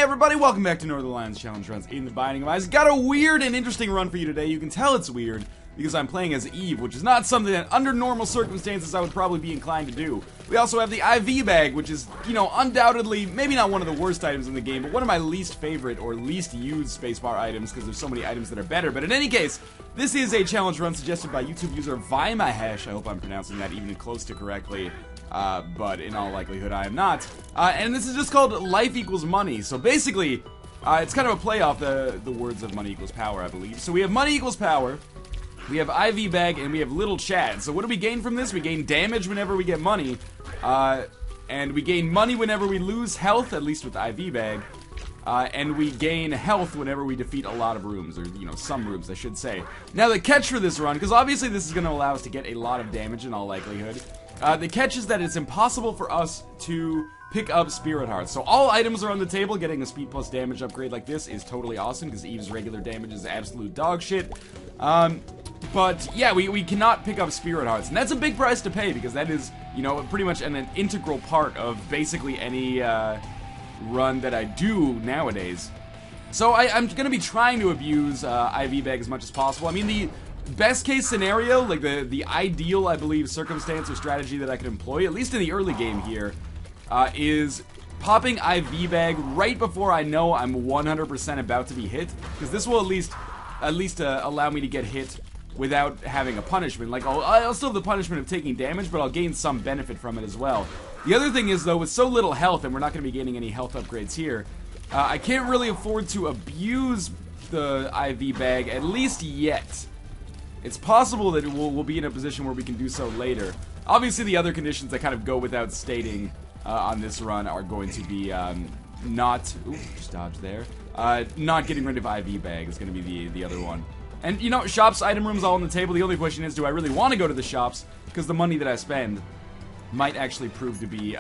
everybody, welcome back to Northernlion's Challenge Runs in the Binding of Isaac. Got a weird and interesting run for you today. You can tell it's weird because I'm playing as Eve, which is not something that under normal circumstances I would probably be inclined to do. We also have the IV bag, which is, you know, undoubtedly maybe not one of the worst items in the game, but one of my least favorite or least used spacebar items because there's so many items that are better. But in any case, this is a challenge run suggested by YouTube user Vimahesh. I hope I'm pronouncing that even close to correctly. But in all likelihood I am not. And this is just called Life Equals Money. So basically, it's kind of a play off the words of Money Equals Power, I believe. So we have Money Equals Power, we have IV Bag, and we have Little Chad. So what do we gain from this? We gain damage whenever we get money, and we gain money whenever we lose health, at least with IV Bag. And we gain health whenever we defeat a lot of rooms, or, you know, some rooms, I should say. Now, the catch for this run, because obviously this is going to allow us to get a lot of damage in all likelihood, the catch is that it's impossible for us to pick up Spirit Hearts. So all items are on the table. Getting a speed plus damage upgrade like this is totally awesome, because Eve's regular damage is absolute dog shit. But, yeah, we cannot pick up Spirit Hearts, and that's a big price to pay, because that is, you know, pretty much an integral part of basically any, run that I do nowadays. So I'm going to be trying to abuse IV Bag as much as possible. I mean, the best case scenario, like the ideal, I believe, circumstance or strategy that I could employ, at least in the early game here, is popping IV Bag right before I know I'm 100% about to be hit, because this will at least allow me to get hit without having a punishment. Like, I'll still have the punishment of taking damage, but I'll gain some benefit from it as well. The other thing is, though, with so little health, and we're not going to be gaining any health upgrades here, I can't really afford to abuse the IV Bag, at least yet. It's possible that we'll be in a position where we can do so later. Obviously, the other conditions that kind of go without stating on this run are going to be not... Ooh, just dodge there. Not getting rid of IV Bag is going to be the other one. And, you know, shops, item rooms all on the table. The only question is, do I really want to go to the shops? Because the money that I spend might actually prove to be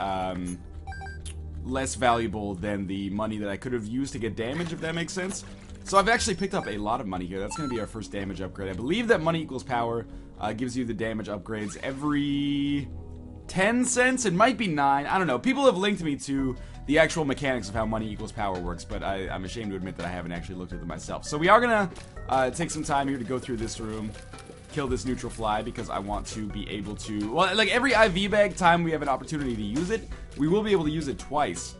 less valuable than the money that I could have used to get damage, if that makes sense. So I've actually picked up a lot of money here. That's going to be our first damage upgrade. I believe that Money Equals Power gives you the damage upgrades every 10 cents. It might be 9. I don't know. People have linked me to the actual mechanics of how Money Equals Power works, but I'm ashamed to admit that I haven't actually looked at them myself. So we are going to take some time here to go through this room, kill this neutral fly, because I want to be able to... Well, like every IV Bag time we have an opportunity to use it, we will be able to use it twice.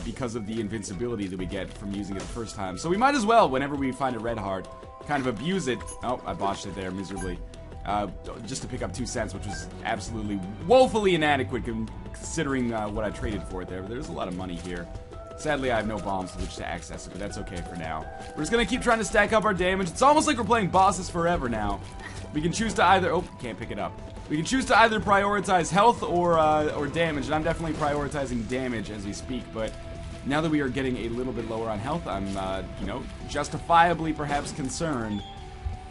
Because of the invincibility that we get from using it the first time. So we might as well, whenever we find a red heart, kind of abuse it. Oh, I botched it there miserably. Just to pick up 2 cents, which was absolutely woefully inadequate considering what I traded for it there. But there's a lot of money here. Sadly, I have no bombs with which to access it, but that's okay for now. We're just going to keep trying to stack up our damage. It's almost like we're playing bosses forever now. We can choose to either... Oh, can't pick it up. We can choose to either prioritize health or damage, and I'm definitely prioritizing damage as we speak, but now that we are getting a little bit lower on health, I'm, you know, justifiably perhaps concerned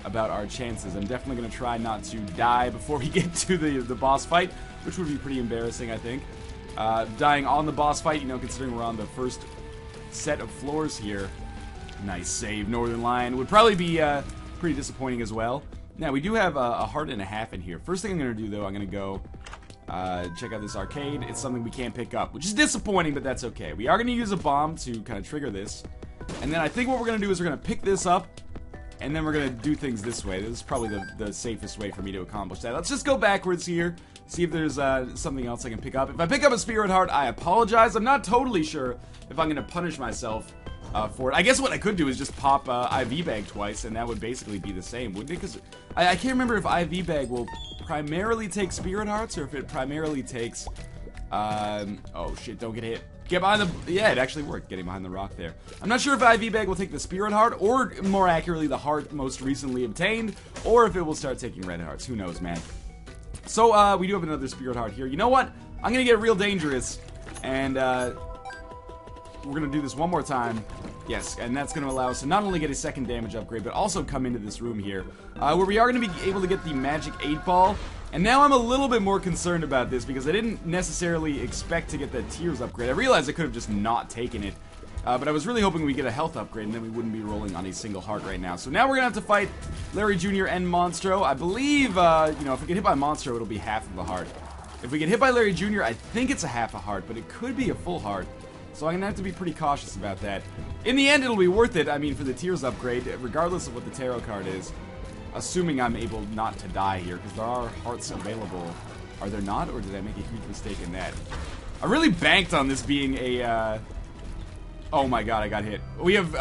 about our chances. I'm definitely going to try not to die before we get to the boss fight, which would be pretty embarrassing, I think. Dying on the boss fight, you know, considering we're on the first set of floors here. Nice save, Northernlion. Would probably be pretty disappointing as well. Now, we do have a heart and a half in here. First thing I'm going to do, though, I'm going to go check out this arcade. It's something we can't pick up, which is disappointing, but that's okay. We are going to use a bomb to kind of trigger this. And then I think what we're going to do is we're going to pick this up, and then we're going to do things this way. This is probably the safest way for me to accomplish that. Let's just go backwards here, see if there's something else I can pick up. If I pick up a Spirit Heart, I apologize. I'm not totally sure if I'm going to punish myself for it. I guess what I could do is just pop IV Bag twice, and that would basically be the same, wouldn't it? Because I can't remember if IV Bag will primarily take Spirit Hearts, or if it primarily takes... oh shit, don't get hit. Get behind the... Yeah, it actually worked, getting behind the rock there. I'm not sure if IV Bag will take the Spirit Heart, or more accurately, the heart most recently obtained, or if it will start taking red hearts. Who knows, man. So, we do have another Spirit Heart here. You know what? I'm gonna get real dangerous, and, we're going to do this one more time. Yes, and that's going to allow us to not only get a second damage upgrade, but also come into this room here, where we are going to be able to get the magic 8-ball. And now I'm a little bit more concerned about this, because I didn't necessarily expect to get that Tears upgrade. I realized I could have just not taken it, but I was really hoping we'd get a health upgrade, and then we wouldn't be rolling on a single heart right now. So now we're going to have to fight Larry Jr. and Monstro. I believe, you know, if we get hit by Monstro, it'll be half of a heart. If we get hit by Larry Jr., I think it's a half a heart, but it could be a full heart. So I'm going to have to be pretty cautious about that. In the end, it'll be worth it, I mean, for the tiers upgrade, regardless of what the tarot card is. Assuming I'm able not to die here, because there are hearts available. Are there not, or did I make a huge mistake in that? I really banked on this being a, oh my god, I got hit. We have,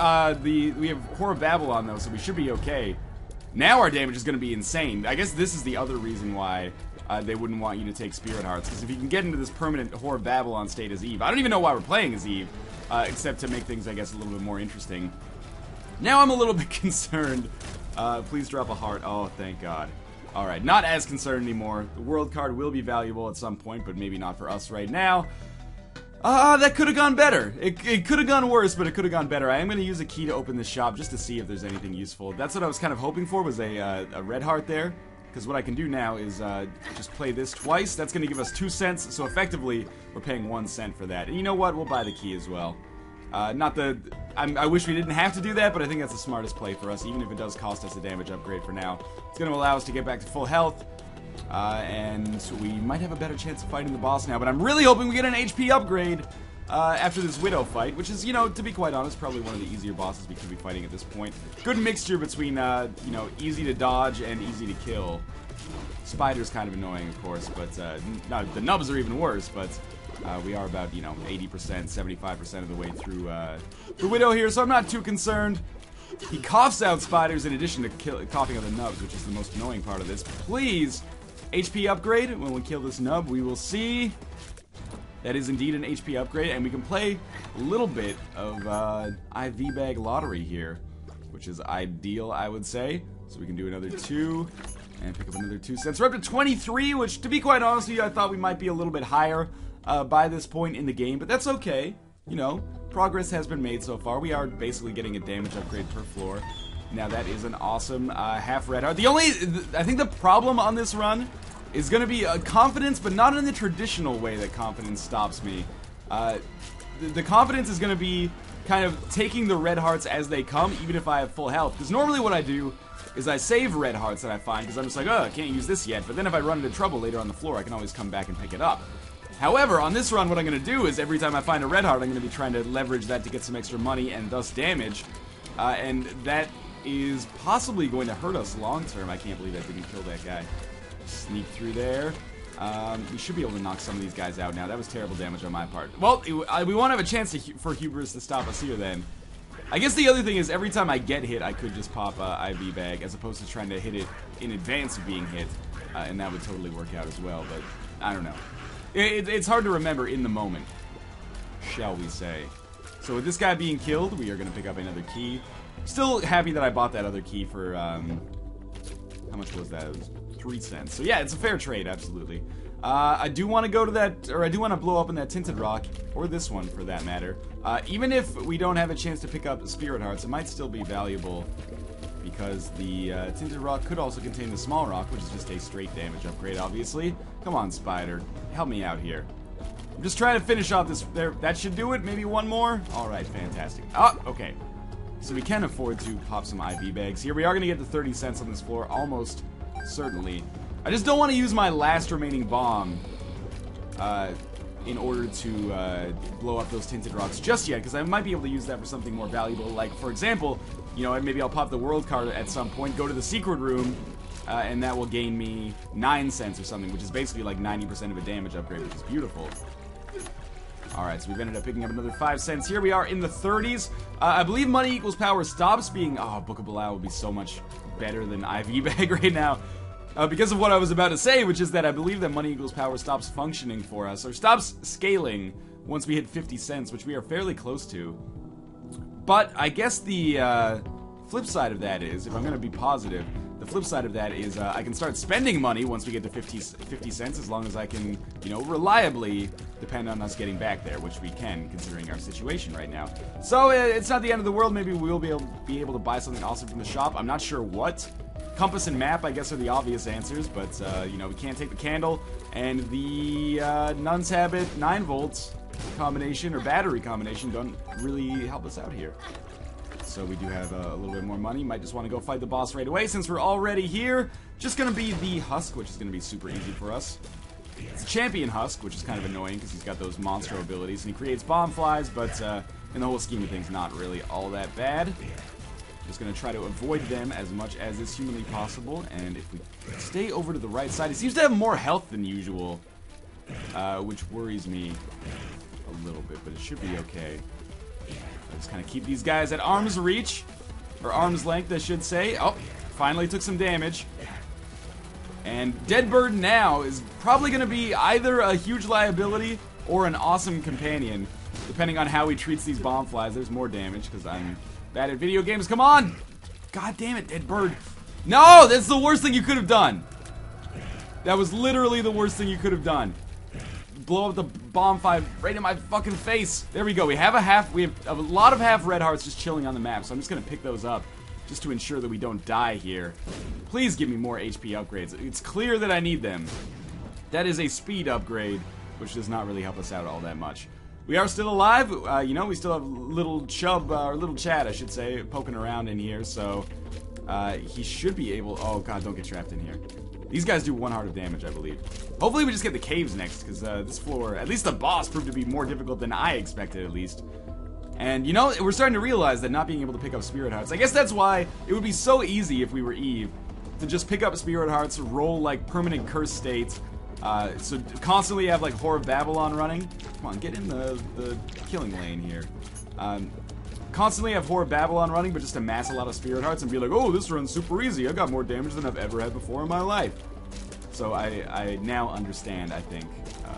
we have Whore of Babylon, though, so we should be okay. Now our damage is going to be insane. I guess this is the other reason why they wouldn't want you to take Spirit Hearts, because if you can get into this permanent Whore of Babylon state as Eve, I don't even know why we're playing as Eve, except to make things, I guess, a little bit more interesting. Now I'm a little bit concerned. Please drop a heart. Oh, thank God. Alright, not as concerned anymore. The world card will be valuable at some point, but maybe not for us right now. That could have gone better. It could have gone worse, but it could have gone better. I am going to use a key to open this shop just to see if there's anything useful. That's what I was kind of hoping for, was a red heart there. Because what I can do now is just play this twice. That's going to give us 2 cents, so effectively we're paying 1 cent for that. And you know what? We'll buy the key as well. I wish we didn't have to do that, but I think that's the smartest play for us, even if it does cost us a damage upgrade for now. It's going to allow us to get back to full health, and we might have a better chance of fighting the boss now, but I'm really hoping we get an HP upgrade after this Widow fight, which is, you know, to be quite honest, probably one of the easier bosses we could be fighting at this point. Good mixture between, you know, easy to dodge and easy to kill. Spider's kind of annoying, of course, but no, the nubs are even worse, but we are about, you know, 80%, 75% of the way through the Widow here, so I'm not too concerned. He coughs out spiders in addition to coughing out the nubs, which is the most annoying part of this. Please, HP upgrade. When we kill this nub, we will see that is indeed an HP upgrade, and we can play a little bit of IV bag lottery here, which is ideal, I would say. So we can do another 2 and pick up another 2 cents. We're up to 23, which, to be quite honest with you, I thought we might be a little bit higher by this point in the game, but that's okay. You know, progress has been made so far. We are basically getting a damage upgrade per floor. Now that is an awesome half red heart. I think the problem on this run is going to be confidence, but not in the traditional way that confidence stops me. The confidence is going to be kind of taking the red hearts as they come, even if I have full health. Because normally what I do is I save red hearts that I find, because I'm just like, oh, I can't use this yet. But then if I run into trouble later on the floor, I can always come back and pick it up. However, on this run, what I'm going to do is every time I find a red heart, I'm going to be trying to leverage that to get some extra money and thus damage. And that is possibly going to hurt us long term. I can't believe I didn't kill that guy. Sneak through there. We should be able to knock some of these guys out now. That was terrible damage on my part. Well, we won't have a chance for Hubris to stop us here then. I guess the other thing is every time I get hit, I could just pop IV bag as opposed to trying to hit it in advance of being hit. And that would totally work out as well, but I don't know. It's hard to remember in the moment, shall we say. So with this guy being killed, we are going to pick up another key. Still happy that I bought that other key for, how much was that? It was 3 cents. So yeah, it's a fair trade, absolutely. I do want to go to that, or I do want to blow up in that Tinted Rock, or this one for that matter. Even if we don't have a chance to pick up Spirit Hearts, it might still be valuable, because the Tinted Rock could also contain the Small Rock, which is just a straight damage upgrade, obviously. Come on, Spider. Help me out here. I'm just trying to finish off this. There, that should do it. Maybe one more? Alright, fantastic. Oh, okay. So we can afford to pop some IV bags here. We are going to get to 30 cents on this floor, almost certainly. I just don't want to use my last remaining bomb in order to blow up those Tinted Rocks just yet, because I might be able to use that for something more valuable. Like, for example, you know, maybe I'll pop the world card at some point, go to the secret room, and that will gain me 9 cents or something, which is basically like 90% of a damage upgrade, which is beautiful. Alright, so we've ended up picking up another 5 cents. Here we are in the 30s. I believe money equals power stops being... Oh, Book of Belial would be so much better than IV bag right now. Because of what I was about to say, which is that I believe that money equals power stops functioning for us, or stops scaling once we hit 50 cents, which we are fairly close to. But I guess the flip side of that is, if I'm going to be positive, the flip side of that is I can start spending money once we get to 50 cents, as long as I can, you know, reliably depend on us getting back there, which we can, considering our situation right now. So it's not the end of the world. Maybe we'll be able to buy something awesome from the shop. I'm not sure what. Compass and map, I guess, are the obvious answers, but, you know, we can't take the candle, and the Nun's Habit 9 volts combination, or battery combination, don't really help us out here. So we do have a little bit more money. Might just want to go fight the boss right away, since we're already here. Just gonna be the Husk, which is gonna be super easy for us. It's a champion husk, which is kind of annoying because he's got those monstro abilities, and he creates bomb flies, but in the whole scheme of things, not really all that bad. Just going to try to avoid them as much as is humanly possible, and if we stay over to the right side, he seems to have more health than usual, which worries me a little bit, but it should be okay. I'll just kind of keep these guys at arm's reach, or arm's length, I should say. Oh, finally took some damage. And Deadbird now is probably going to be either a huge liability or an awesome companion, depending on how he treats these bomb flies. There's more damage because I'm bad at video games. Come on! God damn it, Deadbird. No! That's the worst thing you could have done. That was literally the worst thing you could have done. Blow up the bomb fly right in my fucking face. There we go. We have a lot of half red hearts just chilling on the map, so I'm just going to pick those up just to ensure that we don't die here. Please give me more HP upgrades. It's clear that I need them. That is a speed upgrade, which does not really help us out all that much. We are still alive. You know, we still have little Chub, or little Chad, I should say, poking around in here, so he should be able... Oh, God, don't get trapped in here. These guys do 1 heart of damage, I believe. Hopefully we just get the caves next, because this floor, at least the boss, proved to be more difficult than I expected, at least. And, you know, we're starting to realize that not being able to pick up Spirit Hearts, I guess that's why it would be so easy if we were Eve, to just pick up Spirit Hearts, roll, like, permanent curse states, so constantly have, like, Whore of Babylon running. Come on, get in the killing lane here. Constantly have Whore of Babylon running, but just amass a lot of Spirit Hearts and be like, oh, this run's super easy. I got more damage than I've ever had before in my life. So I now understand, I think,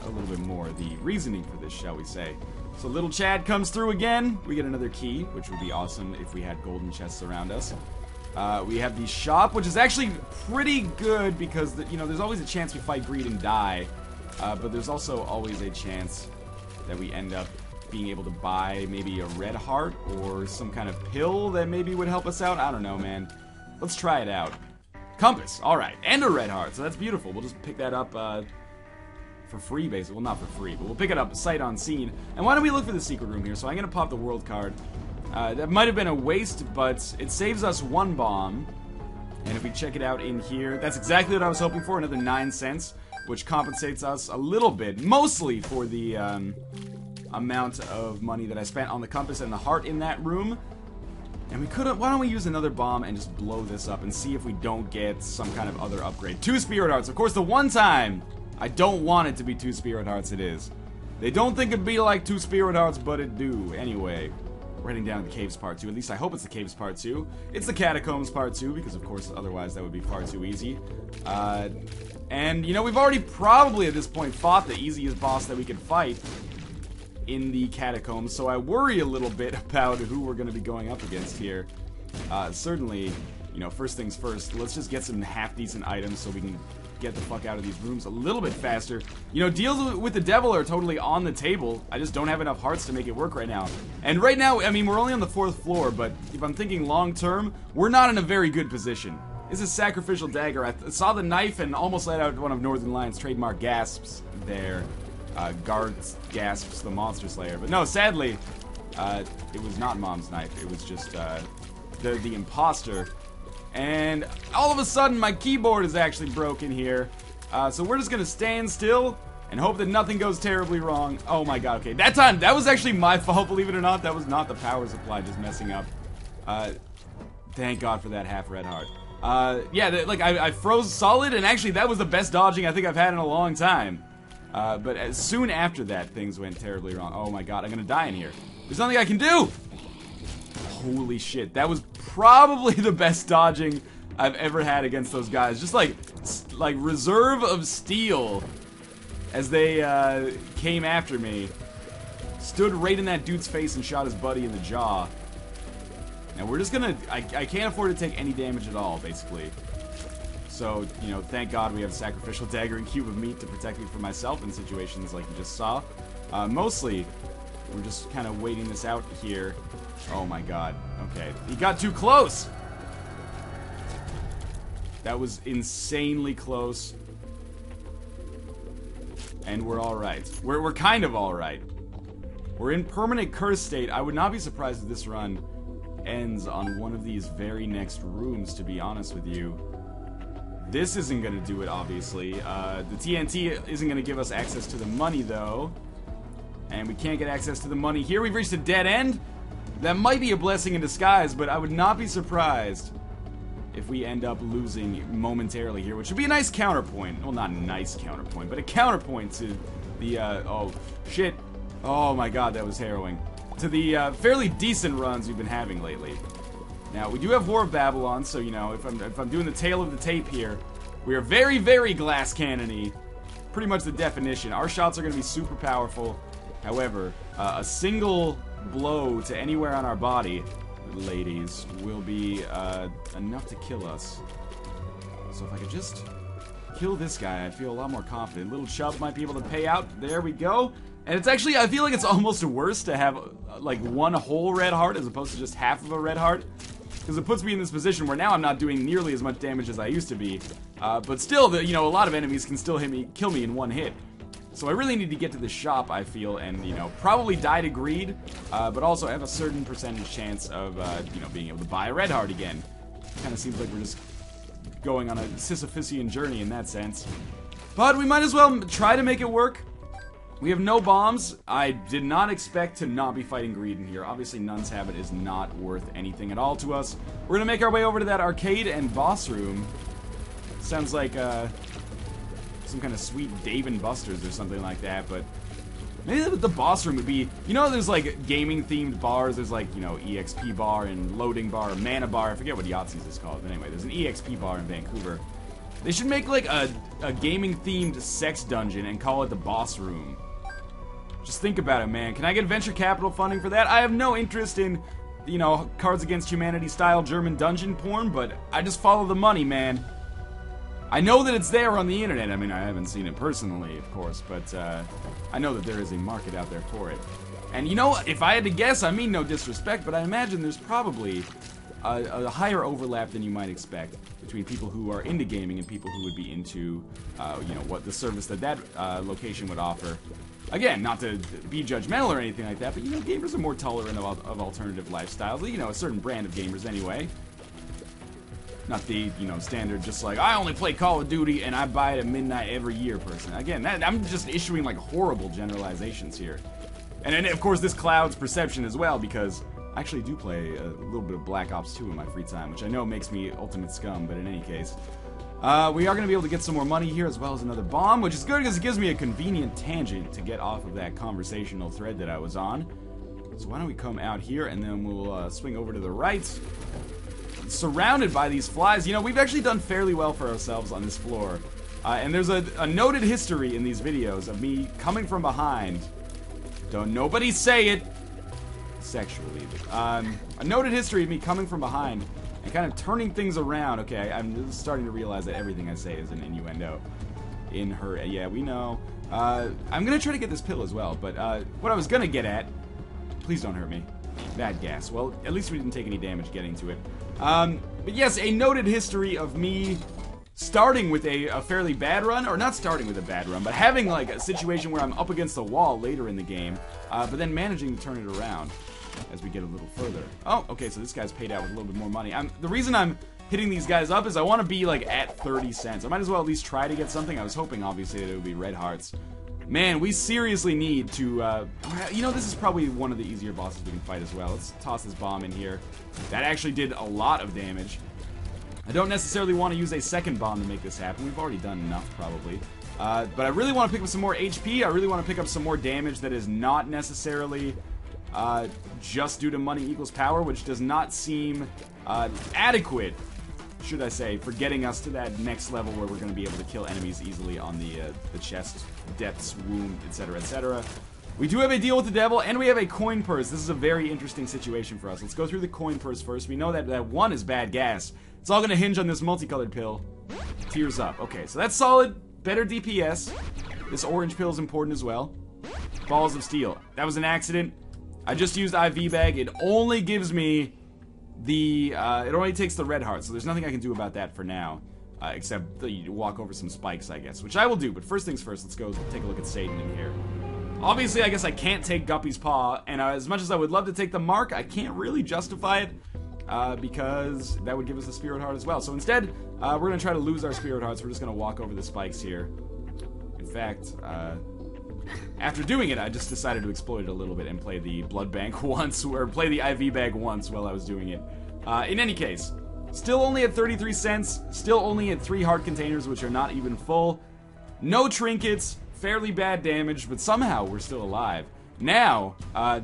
a little bit more the reasoning for this, shall we say. So little Chad comes through again. We get another key, which would be awesome if we had golden chests around us. We have the shop, which is actually pretty good because, you know, there's always a chance we fight greed and die. But there's also always a chance that we end up being able to buy maybe a red heart or some kind of pill that maybe would help us out. I don't know, man. Let's try it out. Compass, alright, and a red heart, so that's beautiful. We'll just pick that up for free, basically. Well, not for free, but we'll pick it up sight unseen. And why don't we look for the secret room here? So I'm going to pop the world card. That might have been a waste, but it saves us 1 bomb. And if we check it out in here, that's exactly what I was hoping for, another 9 cents, which compensates us a little bit, mostly for the amount of money that I spent on the compass and the heart in that room. And we could have, why don't we use another bomb and just blow this up and see if we don't get some kind of other upgrade. 2 Spirit Hearts. Of course, the one time I don't want it to be 2 Spirit Hearts, it is. They don't think it'd be like 2 Spirit Hearts, but it do. Anyway, we're heading down to the Caves Part 2. At least I hope it's the Caves Part 2. It's the Catacombs Part 2, because of course, otherwise that would be far too easy. And, you know, we've already probably at this point fought the easiest boss that we could fight in the Catacombs, so I worry a little bit about who we're going to be going up against here. Certainly, you know, first things first, let's just get some half-decent items so we can get the fuck out of these rooms a little bit faster. You know, deals with the devil are totally on the table. I just don't have enough hearts to make it work right now. And right now, I mean, we're only on the 4th floor, but if I'm thinking long-term, we're not in a very good position. This is Sacrificial Dagger. I saw the knife and almost let out one of Northernlion's trademark gasps there. Guards gasps the Monster Slayer. But no, sadly, it was not Mom's knife. It was just the imposter. And all of a sudden, my keyboard is actually broken here. So we're just going to stand still and hope that nothing goes terribly wrong. Oh my god, okay. That time, that was actually my fault, believe it or not. That was not the power supply just messing up. Thank god for that half red heart. Yeah, like, I froze solid, and actually that was the best dodging I think I've had in a long time. But as soon after that, things went terribly wrong. Oh my god, I'm gonna die in here. There's nothing I can do! Holy shit, that was probably the best dodging I've ever had against those guys. Just like reserve of steel as they came after me. Stood right in that dude's face and shot his buddy in the jaw. And we're just gonna, I can't afford to take any damage at all, basically. So, you know, thank God we have Sacrificial Dagger and Cube of Meat to protect me from myself in situations like you just saw. Mostly, we're just kind of waiting this out here. Oh my god. Okay. He got too close! That was insanely close. And we're alright. We're kind of alright. We're in permanent curse state. I would not be surprised if this run ends on one of these very next rooms, to be honest with you. This isn't gonna do it, obviously. The TNT isn't gonna give us access to the money, though. And we can't get access to the money here. We've reached a dead end. That might be a blessing in disguise, but I would not be surprised if we end up losing momentarily here, which would be a nice counterpoint. Well, not a nice counterpoint, but a counterpoint to the, oh, shit. Oh my god, that was harrowing. To the, fairly decent runs we've been having lately. Now, we do have War of Babylon, so, you know, if I'm doing the tail of the tape here, we are very, very glass cannon-y. Pretty much the definition. Our shots are going to be super powerful. However, a single blow to anywhere on our body, ladies, will be enough to kill us. So if I could just kill this guy, I feel a lot more confident. Little Chub might be able to pay out. There we go. And it's actually, I feel like it's almost worse to have like one whole red heart as opposed to just half of a red heart. Because it puts me in this position where now I'm not doing nearly as much damage as I used to be. But still, you know, a lot of enemies can still kill me in one hit. So I really need to get to the shop, I feel, and, you know, probably die to greed, but also have a certain percentage chance of, you know, being able to buy a red heart again. Kind of seems like we're just going on a Sisyphusian journey in that sense. But we might as well try to make it work. We have no bombs. I did not expect to not be fighting greed in here. Obviously, Nun's Habit is not worth anything at all to us. We're going to make our way over to that arcade and boss room. Sounds like, some kind of sweet Dave and Buster's or something like that, but maybe the boss room would be, you know, there's like gaming themed bars, there's like, you know, EXP bar and loading bar, mana bar, I forget what Yahtzee's is called, but anyway, there's an EXP bar in Vancouver. They should make like a gaming themed sex dungeon and call it the boss room. Just think about it, man. Can I get venture capital funding for that? I have no interest in, you know, Cards Against Humanity style German dungeon porn, but I just follow the money, man. I know that it's there on the internet. I mean, I haven't seen it personally, of course, but I know that there is a market out there for it. And you know, if I had to guess, I mean no disrespect, but I imagine there's probably a higher overlap than you might expect between people who are into gaming and people who would be into, you know, what the service that location would offer. Again, not to be judgmental or anything like that, but you know, gamers are more tolerant of alternative lifestyles. You know, a certain brand of gamers anyway. Not the, you know, standard, just like, I only play Call of Duty and I buy it at midnight every year person. Again, I'm just issuing, like, horrible generalizations here. And then, of course, this clouds perception as well, because I actually do play a little bit of Black Ops 2 in my free time, which I know makes me ultimate scum, but in any case. We are going to be able to get some more money here, as well as another bomb, which is good because it gives me a convenient tangent to get off of that conversational thread that I was on. So why don't we come out here, and then we'll swing over to the right. Surrounded by these flies. You know, we've actually done fairly well for ourselves on this floor. And there's a noted history in these videos of me coming from behind. Don't nobody say it. Sexually. A noted history of me coming from behind and kind of turning things around. Okay, I'm starting to realize that everything I say is an innuendo. In her, yeah, we know. I'm gonna try to get this pill as well, but what I was gonna get at, please don't hurt me. Bad gas. Well, at least we didn't take any damage getting to it. But yes, a noted history of me starting with a fairly bad run, or not starting with a bad run, but having like a situation where I'm up against the wall later in the game, but then managing to turn it around as we get a little further. Oh, okay, so this guy's paid out with a little bit more money. The reason I'm hitting these guys up is I want to be like at 30 cents. I might as well at least try to get something. I was hoping, obviously, that it would be red hearts. Man, we seriously need to, you know, this is probably one of the easier bosses we can fight as well. Let's toss this bomb in here. That actually did a lot of damage. I don't necessarily want to use a second bomb to make this happen. We've already done enough, probably. But I really want to pick up some more HP. I really want to pick up some more damage that is not necessarily just due to money equals power, which does not seem adequate, should I say, for getting us to that next level where we're going to be able to kill enemies easily on the chest, depths, wound, etc., etc. We do have a deal with the devil, and we have a coin purse. This is a very interesting situation for us. Let's go through the coin purse first. We know that that one is bad gas. It's all going to hinge on this multicolored pill. Tears up. Okay, so that's solid. Better DPS. This orange pill is important as well. Balls of steel. That was an accident. I just used IV bag. It only gives me the, it only takes the red heart, so there's nothing I can do about that for now. Except walk over some spikes, I guess, which I will do. But first things first, let's go take a look at Satan in here. Obviously, I guess I can't take Guppy's Paw, and as much as I would love to take the Mark, I can't really justify it. because that would give us the Spirit Heart as well. So instead, we're going to try to lose our Spirit Hearts. We're just going to walk over the spikes here. In fact, after doing it, I just decided to exploit it a little bit and play the blood bank once, or play the IV bag once while I was doing it. In any case, still only at 33 cents, still only at 3 heart containers, which are not even full. No trinkets, fairly bad damage, but somehow we're still alive. Now,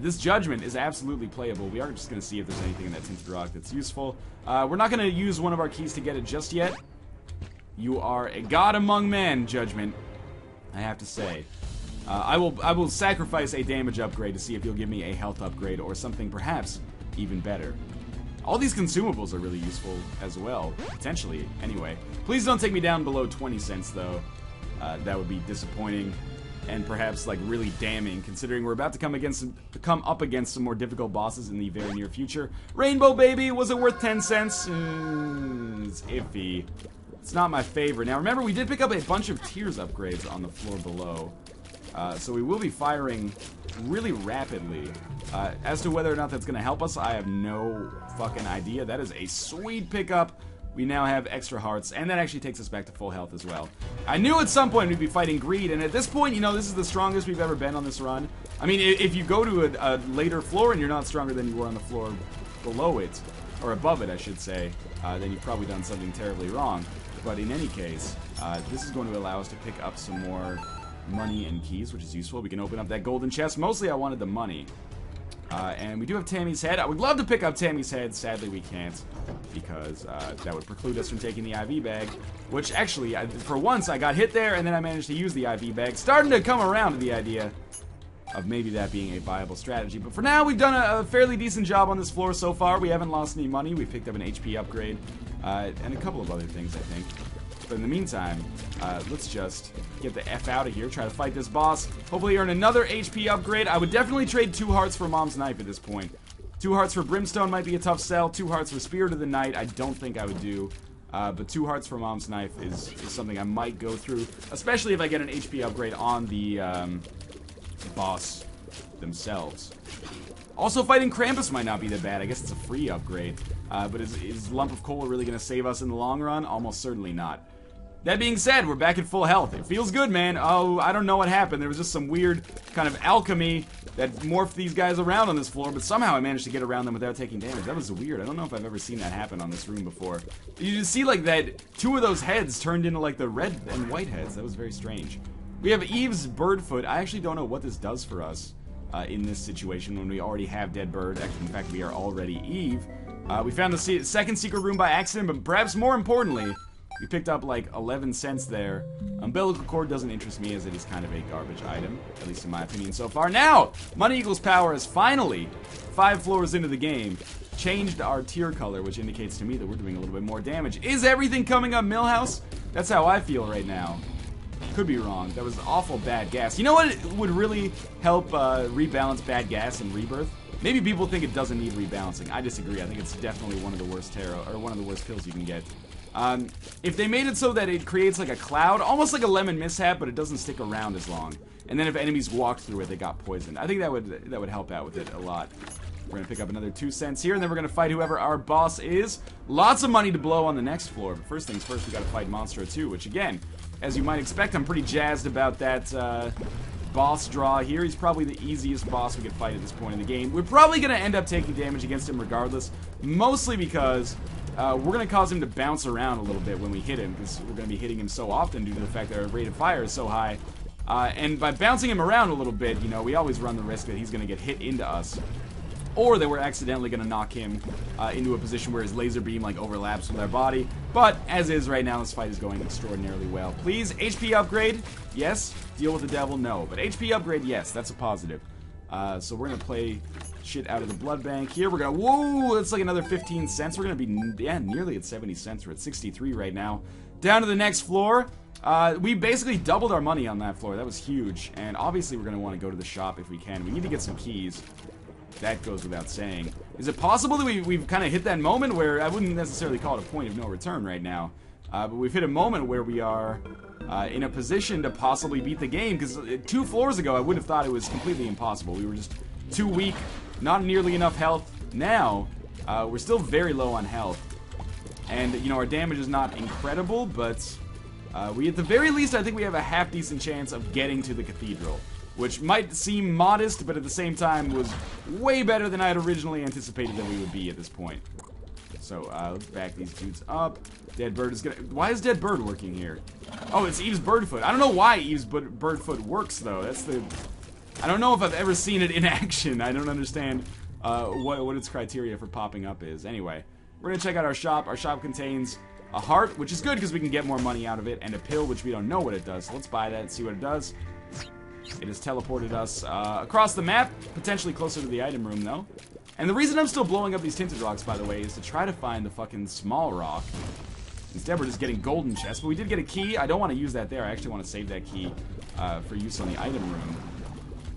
this judgment is absolutely playable. We are just going to see if there's anything in that tinted rock that's useful. We're not going to use one of our keys to get it just yet. You are a god among men, Judgment, I have to say. I will sacrifice a damage upgrade to see if you'll give me a health upgrade or something perhaps even better. All these consumables are really useful as well, potentially, anyway. Please don't take me down below 20 cents, though. That would be disappointing and perhaps, like, really damning, considering we're about to come up against some more difficult bosses in the very near future. Rainbow Baby, was it worth 10 cents? It's iffy. It's not my favorite. Now, remember, we did pick up a bunch of Tears upgrades on the floor below. So we will be firing really rapidly. As to whether or not that's going to help us, I have no fucking idea. That is a sweet pickup. We now have extra hearts, and that actually takes us back to full health as well. I knew at some point we'd be fighting greed, and at this point, you know, this is the strongest we've ever been on this run. I mean, if you go to a later floor and you're not stronger than you were on the floor below it, or above it, I should say, then you've probably done something terribly wrong. But in any case, this is going to allow us to pick up some more money and keys, which is useful. We can open up that golden chest. Mostly I wanted the money. And we do have Tammy's head. I would love to pick up Tammy's head. Sadly, we can't, because that would preclude us from taking the IV bag, which actually, for once, I got hit there, and then I managed to use the IV bag. Starting to come around to the idea of maybe that being a viable strategy. But for now, we've done a fairly decent job on this floor so far. We haven't lost any money. We've picked up an HP upgrade, and a couple of other things, I think. But in the meantime, let's just get the F out of here, try to fight this boss, hopefully earn another HP upgrade. I would definitely trade 2 hearts for Mom's Knife at this point. 2 hearts for Brimstone might be a tough sell. 2 hearts for Spirit of the Night I don't think I would do. But 2 hearts for Mom's Knife is something I might go through, especially if I get an HP upgrade on the boss themselves. Also, fighting Krampus might not be that bad. I guess it's a free upgrade. But is Lump of Coal really going to save us in the long run? Almost certainly not. That being said, we're back at full health. It feels good, man. Oh, I don't know what happened. There was just some weird kind of alchemy that morphed these guys around on this floor, but somehow I managed to get around them without taking damage. That was weird. I don't know if I've ever seen that happen on this room before. You just see, like, that 2 of those heads turned into, like, the red and white heads. That was very strange. We have Eve's Birdfoot. I actually don't know what this does for us in this situation when we already have Dead Bird. Actually, in fact, we are already Eve. We found the second secret room by accident, but perhaps more importantly, we picked up like 11 cents there. Umbilical cord doesn't interest me as it is kind of a garbage item, at least in my opinion so far. Now, Money Equals Power has finally, 5 floors into the game, changed our tier color, which indicates to me that we're doing a little bit more damage. Is everything coming up Millhouse? That's how I feel right now. Could be wrong. That was awful bad gas. You know what would really help rebalance bad gas in Rebirth? Maybe people think it doesn't need rebalancing. I disagree. I think it's definitely one of the worst tarot, or one of the worst pills you can get. If they made it so that it creates like a cloud, almost like a lemon mishap, but it doesn't stick around as long. And then if enemies walked through it, they got poisoned. I think that would help out with it a lot. We're gonna pick up another 2 cents here, and then we're gonna fight whoever our boss is. Lots of money to blow on the next floor, but first things first, we gotta fight Monstro 2, which again, as you might expect, I'm pretty jazzed about that boss draw here. He's probably the easiest boss we could fight at this point in the game. We're probably gonna end up taking damage against him regardless, mostly because we're going to cause him to bounce around a little bit when we hit him, because we're going to be hitting him so often due to the fact that our rate of fire is so high. And by bouncing him around a little bit, you know, we always run the risk that he's going to get hit into us, or that we're accidentally going to knock him into a position where his laser beam like overlaps with our body. But as is right now, this fight is going extraordinarily well. Please, HP upgrade, yes. Deal with the devil, no. But HP upgrade, yes. That's a positive. So we're going to play shit out of the blood bank here. We're going to, whoa, that's like another 15 cents. We're going to be, yeah, nearly at 70 cents. We're at 63 right now. Down to the next floor. We basically doubled our money on that floor. That was huge. And obviously we're going to want to go to the shop if we can. We need to get some keys. That goes without saying. Is it possible that we've kind of hit that moment where, I wouldn't necessarily call it a point of no return right now, but we've hit a moment where we are in a position to possibly beat the game, because 2 floors ago I would have thought it was completely impossible. We were just too weak, not nearly enough health. Now, We're still very low on health. And, you know, our damage is not incredible, but we, at the very least, I think we have a half-decent chance of getting to the cathedral. Which might seem modest, but at the same time was way better than I had originally anticipated that we would be at this point. So, let's back these dudes up. Dead Bird is gonna... Why is Dead Bird working here? Oh, it's Eve's Birdfoot. I don't know why Eve's Birdfoot works, though. That's the... I don't know if I've ever seen it in action. I don't understand what its criteria for popping up is. Anyway, we're gonna check out our shop. Our shop contains a heart, which is good because we can get more money out of it, and a pill, which we don't know what it does. So let's buy that and see what it does. It has teleported us across the map, potentially closer to the item room, though. And the reason I'm still blowing up these tinted rocks, by the way, is to try to find the fucking small rock. Instead, we're just getting golden chests, but we did get a key. I don't want to use that there. I actually want to save that key for use on the item room,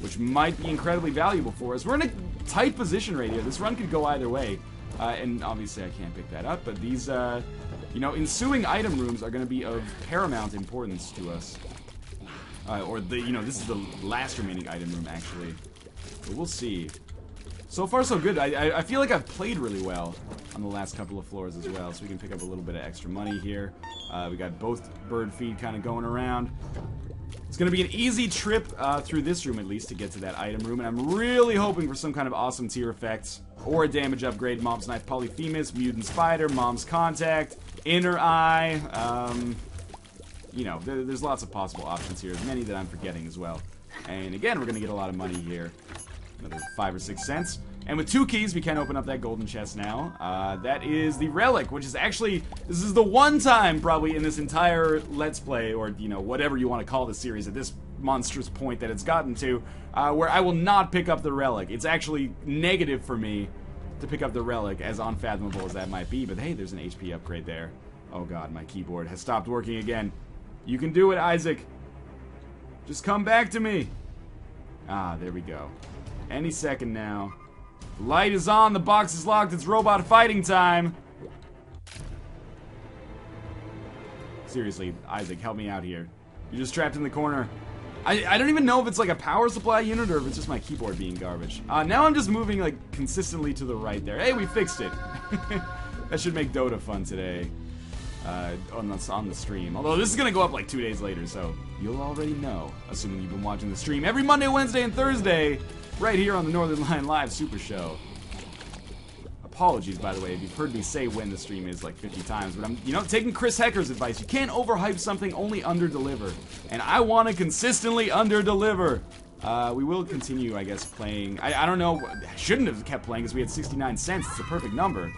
which might be incredibly valuable for us. We're in a tight position right here. This run could go either way, and obviously I can't pick that up, but these, you know, ensuing item rooms are going to be of paramount importance to us. Or, you know, this is the last remaining item room, actually. But we'll see. So far, so good. I feel like I've played really well on the last couple of floors as well, so we can pick up a little bit of extra money here. We got both bird feed kind of going around. It's going to be an easy trip through this room, at least, to get to that item room, and I'm really hoping for some kind of awesome tier effects, or a damage upgrade, Mom's Knife Polyphemus, Mutant Spider, Mom's Contact, Inner Eye, you know, there's lots of possible options here, many that I'm forgetting as well. And again, we're going to get a lot of money here. Another 5 or 6 cents. And with 2 keys, we can open up that golden chest now. That is the relic, which is actually, this is the one time probably in this entire Let's Play, or, you know, whatever you want to call the series at this monstrous point that it's gotten to, where I will not pick up the relic. It's actually negative for me to pick up the relic, as unfathomable as that might be. But hey, there's an HP upgrade there. Oh god, my keyboard has stopped working again. You can do it, Isaac. Just come back to me. Ah, there we go. Any second now. The light is on, the box is locked, it's robot fighting time. Seriously, Isaac, help me out here. You're just trapped in the corner. I don't even know if it's like a power supply unit or if it's just my keyboard being garbage. Now I'm just moving like consistently to the right there. Hey, we fixed it. That should make Dota fun today. On the stream. Although this is gonna go up like 2 days later, so you'll already know, assuming you've been watching the stream every Monday, Wednesday, and Thursday, right here on the Northernlion Live Super Show. Apologies, by the way, if you've heard me say when the stream is like 50 times, but I'm, you know, taking Chris Hecker's advice. You can't overhype something, only under-deliver. And I want to consistently under-deliver. We will continue, I guess, playing. I don't know, I shouldn't have kept playing because we had 69 cents. It's a perfect number.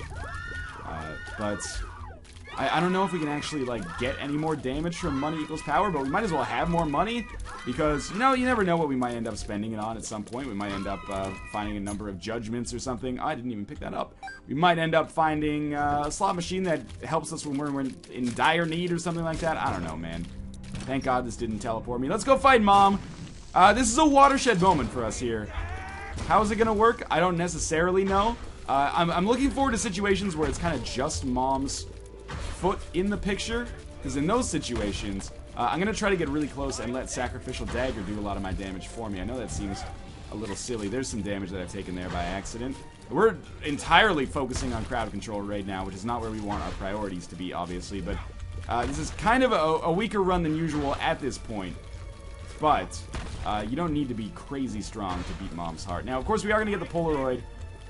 But I don't know if we can actually, like, get any more damage from money equals power, but we might as well have more money, because, you know, you never know what we might end up spending it on at some point. We might end up finding a number of judgments or something. I didn't even pick that up. We might end up finding a slot machine that helps us when we're in dire need or something like that. I don't know, man. Thank God this didn't teleport me. Let's go fight Mom. This is a watershed moment for us here. How is it gonna work? I don't necessarily know. I'm looking forward to situations where it's kind of just Mom's foot in the picture, because in those situations, I'm going to try to get really close and let Sacrificial Dagger do a lot of my damage for me. I know that seems a little silly. There's some damage that I've taken there by accident. We're entirely focusing on crowd control right now, which is not where we want our priorities to be, obviously, but this is kind of a weaker run than usual at this point. But you don't need to be crazy strong to beat Mom's heart. Now, of course, we are going to get the Polaroid.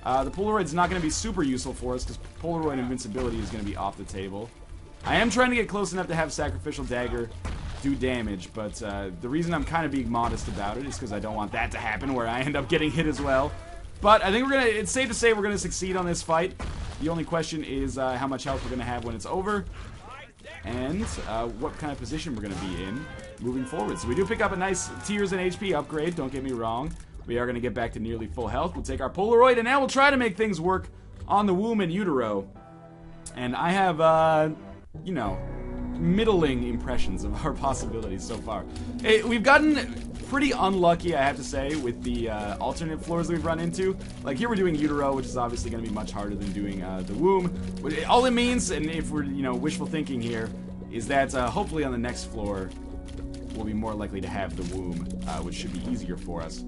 The Polaroid's not going to be super useful for us, because Polaroid invincibility is going to be off the table. I am trying to get close enough to have Sacrificial Dagger do damage, but the reason I'm kind of being modest about it is because I don't want that to happen, where I end up getting hit as well. But I think it's safe to say we're going to succeed on this fight. The only question is how much health we're going to have when it's over, and what kind of position we're going to be in moving forward. So we do pick up a nice tears and HP upgrade, don't get me wrong. We are going to get back to nearly full health. We'll take our Polaroid, and now we'll try to make things work on the womb and utero. And I have, you know, middling impressions of our possibilities so far. We've gotten pretty unlucky, I have to say, with the alternate floors we've run into. Like, here we're doing utero, which is obviously going to be much harder than doing the womb. But all it means, and if we're, you know, wishful thinking here, is that hopefully on the next floor, we'll be more likely to have the womb, which should be easier for us.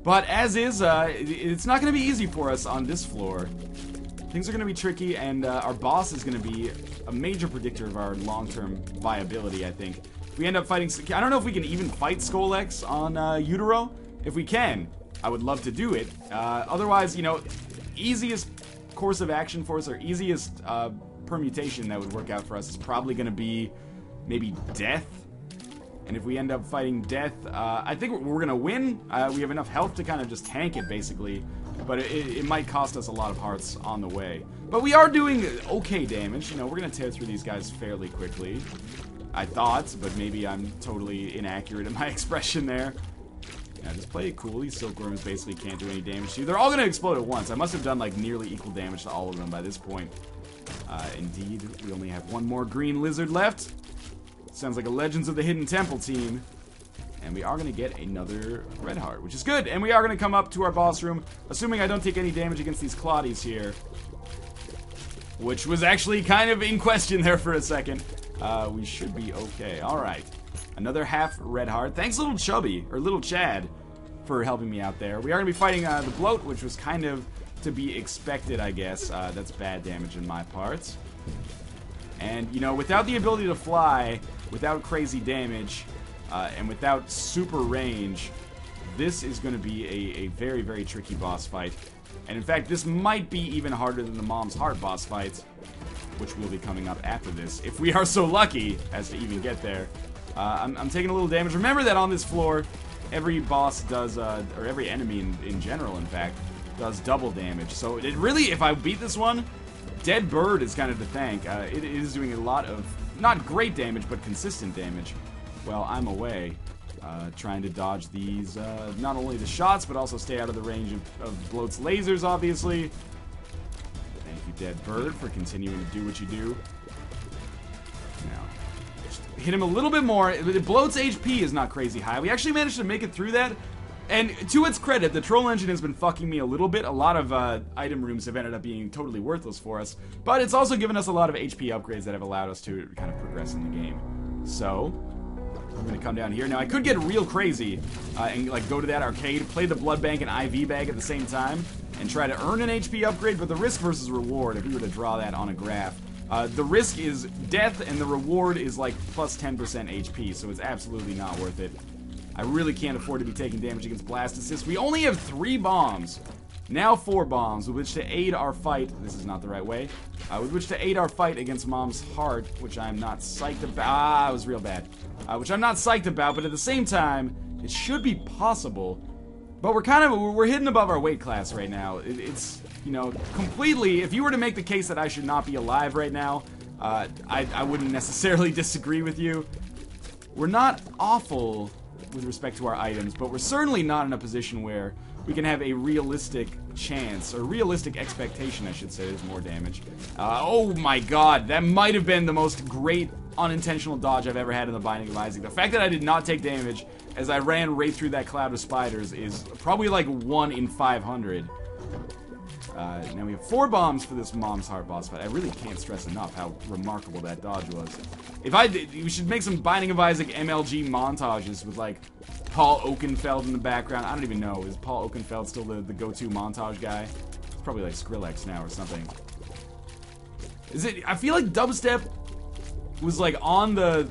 But as is, it's not going to be easy for us on this floor. things are going to be tricky, and our boss is going to be a major predictor of our long-term viability, I think. If we end up fighting... I don't know if we can even fight Skolex on Utero. If we can, I would love to do it. Otherwise, you know, easiest course of action for us, or easiest permutation that would work out for us is probably going to be maybe death. And if we end up fighting death, I think we're going to win. We have enough health to kind of just tank it, basically. But it might cost us a lot of hearts on the way. But we are doing okay damage. You know, we're going to tear through these guys fairly quickly. I thought, but maybe I'm totally inaccurate in my expression there. Yeah, just play it cool. These silkworms basically can't do any damage to you. They're all going to explode at once. I must have done, like, nearly equal damage to all of them by this point. Indeed, we only have one more green lizard left. Sounds like a Legends of the Hidden Temple team. And we are going to get another red heart, which is good. And we are going to come up to our boss room, assuming I don't take any damage against these Claudies here. Which was actually kind of in question there for a second. We should be okay. Alright. Another half red heart. Thanks, Little Chubby, or Little Chad, for helping me out there. We are going to be fighting the bloat, which was kind of to be expected, I guess. That's bad damage in my parts. And, you know, without the ability to fly, without crazy damage, and without super range, this is going to be a very, very tricky boss fight. And in fact, this might be even harder than the Mom's Heart boss fight, which will be coming up after this, if we are so lucky as to even get there. I'm taking a little damage. Remember that on this floor, every boss does, or every enemy in general, in fact, does double damage. So it really, if I beat this one, Dead Bird is kind of to thank. It is doing a lot of, not great damage, but consistent damage. Well, I'm away, trying to dodge these, not only the shots, but also stay out of the range of Bloat's lasers, obviously. Thank you, Dead Bird, for continuing to do what you do. Now, just hit him a little bit more. Bloat's HP is not crazy high. We actually managed to make it through that. And to its credit, the troll engine has been fucking me a little bit. A lot of item rooms have ended up being totally worthless for us. But it's also given us a lot of HP upgrades that have allowed us to kind of progress in the game. So, I'm going to come down here. Now, I could get real crazy and like go to that arcade, play the blood bank and IV bag at the same time, and try to earn an HP upgrade. But the risk versus reward, if we were to draw that on a graph, the risk is death and the reward is like plus 10% HP. So it's absolutely not worth it. I really can't afford to be taking damage against Blast Assist. We only have 3 bombs. Now 4 bombs with which to aid our fight. This is not the right way. With which to aid our fight against Mom's Heart, which I'm not psyched about. It was real bad. Which I'm not psyched about, but at the same time, it should be possible. But we're hidden above our weight class right now. It's, you know, completely, if you were to make the case that I should not be alive right now, I wouldn't necessarily disagree with you. We're not awful with respect to our items, but we're certainly not in a position where we can have a realistic chance, or realistic expectation, I should say. There's more damage. Oh my god, that might have been the most great unintentional dodge I've ever had in the Binding of Isaac. The fact that I did not take damage as I ran right through that cloud of spiders is probably like 1 in 500. Now we have 4 bombs for this Mom's Heart boss fight. I really can't stress enough how remarkable that dodge was. We should make some Binding of Isaac MLG montages with like Paul Oakenfeld in the background. I don't even know. Is Paul Oakenfeld still the go-to montage guy? It's probably like Skrillex now or something. Is it? I feel like dubstep was like on the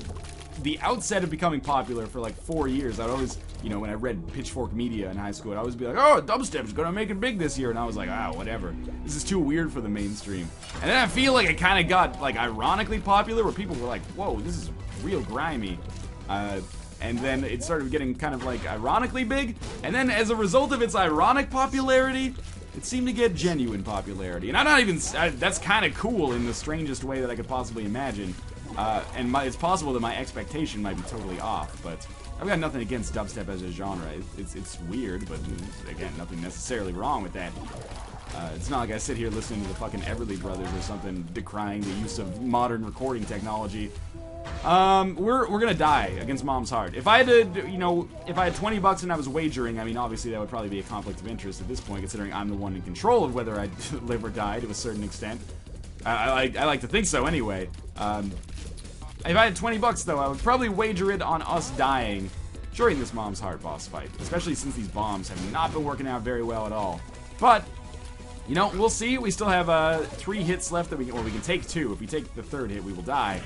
outset of becoming popular for like 4 years. I'd always, you know, when I read Pitchfork Media in high school, I'd always be like, oh, dubstep's gonna make it big this year. And I was like, ah, whatever. This is too weird for the mainstream. And then I feel like it kind of got, like, ironically popular, where people were like, whoa, this is real grimy. And then it started getting kind of, like, ironically big. And then as a result of its ironic popularity, it seemed to get genuine popularity. And I'm not even, that's kind of cool in the strangest way that I could possibly imagine. And it's possible that my expectation might be totally off, but I've got nothing against dubstep as a genre. It's weird, but again, nothing necessarily wrong with that. It's not like I sit here listening to the fucking Everly Brothers or something decrying the use of modern recording technology. We're gonna die against Mom's Heart. If I had to, you know, if I had 20 bucks and I was wagering, I mean, obviously that would probably be a conflict of interest at this point, considering I'm the one in control of whether I live or die to a certain extent. I like to think so anyway. If I had 20 bucks, though, I would probably wager it on us dying during this Mom's Heart boss fight, especially since these bombs have not been working out very well at all. But You know, we'll see. We still have 3 hits left that we can take 2. If we take the 3rd hit, we will die.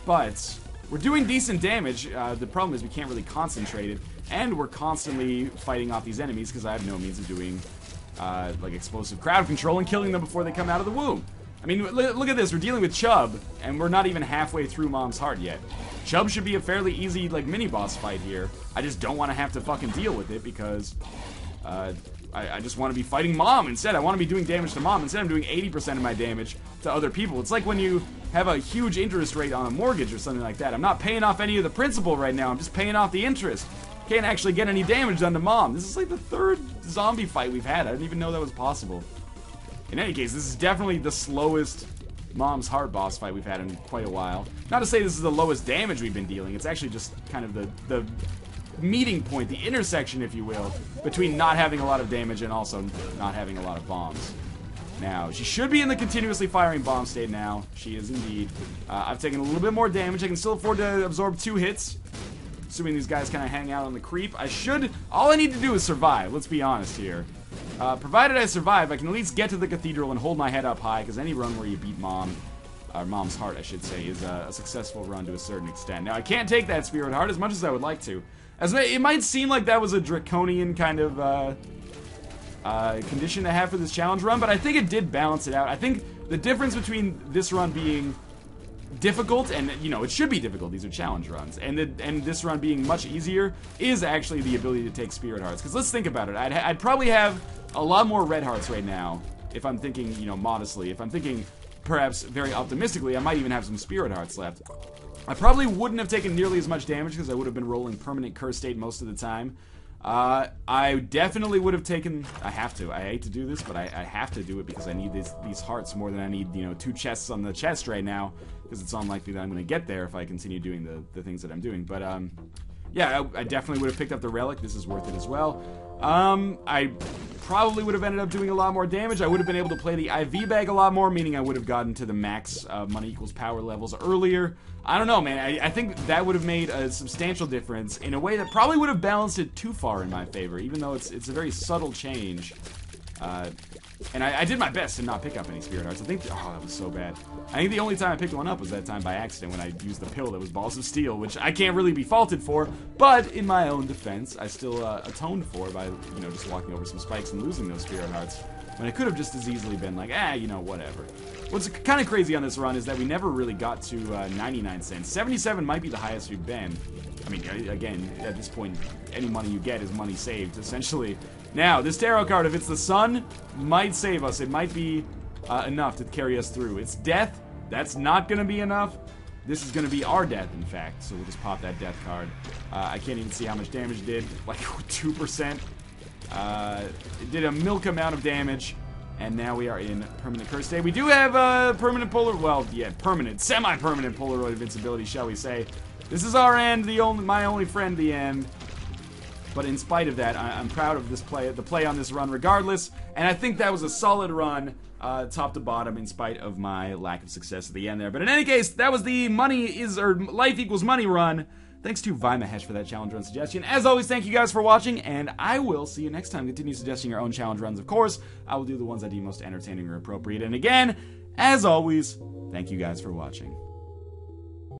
But we're doing decent damage. The problem is we can't really concentrate it, and we're constantly fighting off these enemies because I have no means of doing like explosive crowd control and killing them before they come out of the womb. I mean, look at this. We're dealing with Chubb, and we're not even halfway through Mom's Heart yet. Chubb should be a fairly easy, like, mini-boss fight here. I just don't want to have to fucking deal with it because I just want to be fighting Mom instead. I want to be doing damage to Mom. Instead, I'm doing 80% of my damage to other people. It's like when you have a huge interest rate on a mortgage or something like that. I'm not paying off any of the principal right now. I'm just paying off the interest. Can't actually get any damage done to Mom. This is like the 3rd zombie fight we've had. I didn't even know that was possible. In any case, this is definitely the slowest Mom's Heart boss fight we've had in quite a while. Not to say this is the lowest damage we've been dealing. It's actually just kind of the meeting point, the intersection, if you will, between not having a lot of damage and also not having a lot of bombs. Now, she should be in the continuously firing bomb state now. She is indeed. I've taken a little bit more damage. I can still afford to absorb 2 hits. Assuming these guys kind of hang out on the creep. All I need to do is survive, let's be honest here. Provided I survive, I can at least get to the cathedral and hold my head up high, because any run where you beat Mom's Heart, I should say, is a successful run to a certain extent. Now, I can't take that Spirit Heart as much as I would like to. It might seem like that was a draconian kind of condition to have for this challenge run, but I think it did balance it out. I think the difference between this run being difficult, and you know, it should be difficult, these are challenge runs, and this run being much easier is actually the ability to take Spirit Hearts. Because let's think about it, I'd probably have a lot more Red Hearts right now if I'm thinking, you know, modestly. If I'm thinking perhaps very optimistically, I might even have some Spirit Hearts left. I probably wouldn't have taken nearly as much damage because I would have been rolling permanent curse state most of the time. I definitely would have taken... I have to. I hate to do this, but I have to do it because I need these hearts more than I need, you know, 2 chests on the chest right now, because it's unlikely that I'm going to get there if I continue doing the things that I'm doing. But, yeah, I definitely would have picked up the relic. This is worth it as well. I probably would have ended up doing a lot more damage. I would have been able to play the IV bag a lot more, meaning I would have gotten to the max money equals power levels earlier. I don't know, man. I think that would have made a substantial difference in a way that probably would have balanced it too far in my favor, even though it's a very subtle change. And I did my best to not pick up any Spirit Hearts. I think... Oh, that was so bad. I think the only time I picked one up was that time by accident when I used the pill that was Balls of Steel, which I can't really be faulted for, but in my own defense, I still atoned for by, you know, just walking over some spikes and losing those Spirit Hearts, when it could have just as easily been like, you know, whatever. What's kind of crazy on this run is that we never really got to 99 cents. 77 might be the highest we've been. I mean, again, at this point, any money you get is money saved, essentially. Now, this tarot card, if it's the sun, might save us. It might be enough to carry us through. It's death. That's not going to be enough. This is going to be our death, in fact. So we'll just pop that death card. I can't even see how much damage it did. Like 2%. It did a milk amount of damage. And now we are in permanent curse state. We do have permanent permanent, semi-permanent Polaroid invincibility, shall we say. This is our end, my only friend, the end. But in spite of that, I'm proud of the play on this run regardless. And I think that was a solid run, top to bottom, in spite of my lack of success at the end there. But in any case, that was the life equals money run. Thanks to Vimahesh for that challenge run suggestion. As always, thank you guys for watching, and I will see you next time. Continue suggesting your own challenge runs, of course. I will do the ones I deem most entertaining or appropriate. And again, as always, thank you guys for watching.